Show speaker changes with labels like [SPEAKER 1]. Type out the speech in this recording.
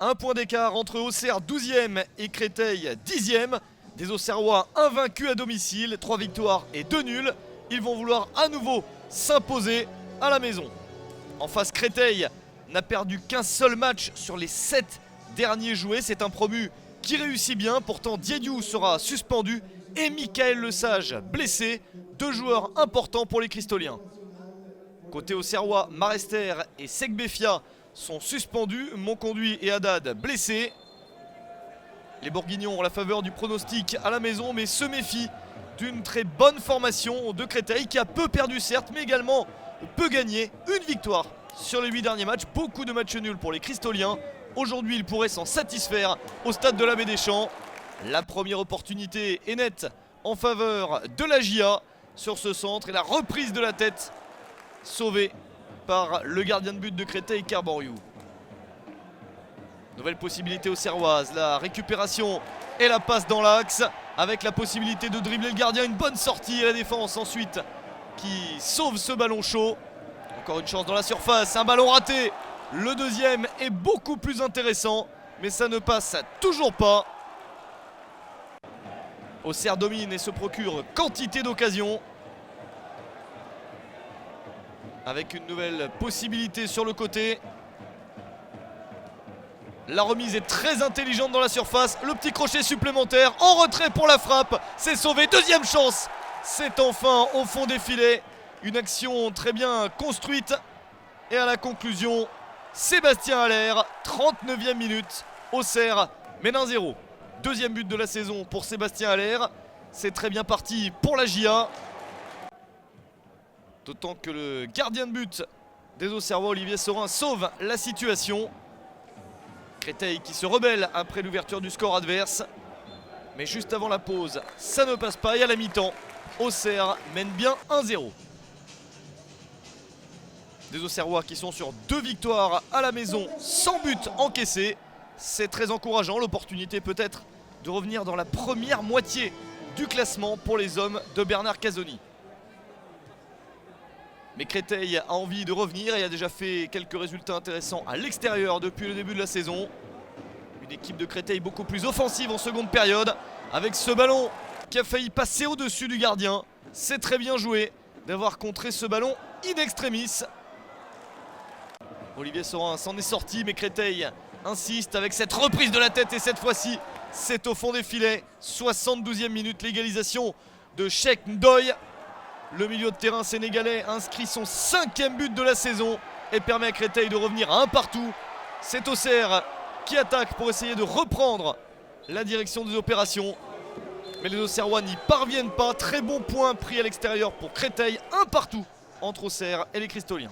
[SPEAKER 1] Un point d'écart entre Auxerre 12e et Créteil 10e. Des Auxerrois invaincus à domicile, 3 victoires et 2 nuls. Ils vont vouloir à nouveau s'imposer à la maison. En face, Créteil n'a perdu qu'un seul match sur les 7 derniers joués. C'est un promu qui réussit bien. Pourtant, Diédiou sera suspendu et Michael Lesage blessé. 2 joueurs importants pour les Cristoliens. Côté Auxerrois, Marester et Segbefia sont suspendus. Monconduit et Haddad blessés. Les Bourguignons ont la faveur du pronostic à la maison, mais se méfient d'une très bonne formation de Créteil qui a peu perdu certes, mais également peu gagné. Une victoire sur les 8 derniers matchs. Beaucoup de matchs nuls pour les Cristoliens. Aujourd'hui, ils pourraient s'en satisfaire au stade de l'Abbé Deschamps. La première opportunité est nette en faveur de la GIA sur ce centre. Et la reprise de la tête sauvée par le gardien de but de Créteil, Kerboriou. Nouvelle possibilité auxerroise, la récupération et la passe dans l'axe avec la possibilité de dribbler le gardien. Une bonne sortie et la défense ensuite qui sauve ce ballon chaud. Encore une chance dans la surface, un ballon raté. Le deuxième est beaucoup plus intéressant, mais ça ne passe toujours pas. Auxerre domine et se procure quantité d'occasions. Avec une nouvelle possibilité sur le côté. La remise est très intelligente dans la surface. Le petit crochet supplémentaire en retrait pour la frappe. C'est sauvé. Deuxième chance. C'est enfin au fond des filets. Une action très bien construite. Et à la conclusion, Sébastien Haller, 39e minute. Auxerre mène 1-0. Deuxième but de la saison pour Sébastien Haller. C'est très bien parti pour la GIA. D'autant que le gardien de but des Auxerrois, Olivier Saurin, sauve la situation. Créteil qui se rebelle après l'ouverture du score adverse. Mais juste avant la pause, ça ne passe pas. Et à la mi-temps, Auxerre mène bien 1-0. Des Auxerrois qui sont sur 2 victoires à la maison sans but encaissé. C'est très encourageant. L'opportunité peut-être de revenir dans la première moitié du classement pour les hommes de Bernard Casoni. Mais Créteil a envie de revenir et a déjà fait quelques résultats intéressants à l'extérieur depuis le début de la saison. Une équipe de Créteil beaucoup plus offensive en seconde période avec ce ballon qui a failli passer au-dessus du gardien. C'est très bien joué d'avoir contré ce ballon in extremis. Olivier Saurin s'en est sorti, mais Créteil insiste avec cette reprise de la tête et cette fois-ci c'est au fond des filets. 72e minute, l'égalisation de Cheikh Ndoye. Le milieu de terrain sénégalais inscrit son 5e but de la saison et permet à Créteil de revenir à 1 partout. C'est Auxerre qui attaque pour essayer de reprendre la direction des opérations. Mais les Auxerrois n'y parviennent pas. Très bon point pris à l'extérieur pour Créteil. 1 partout entre Auxerre et les Cristoliens.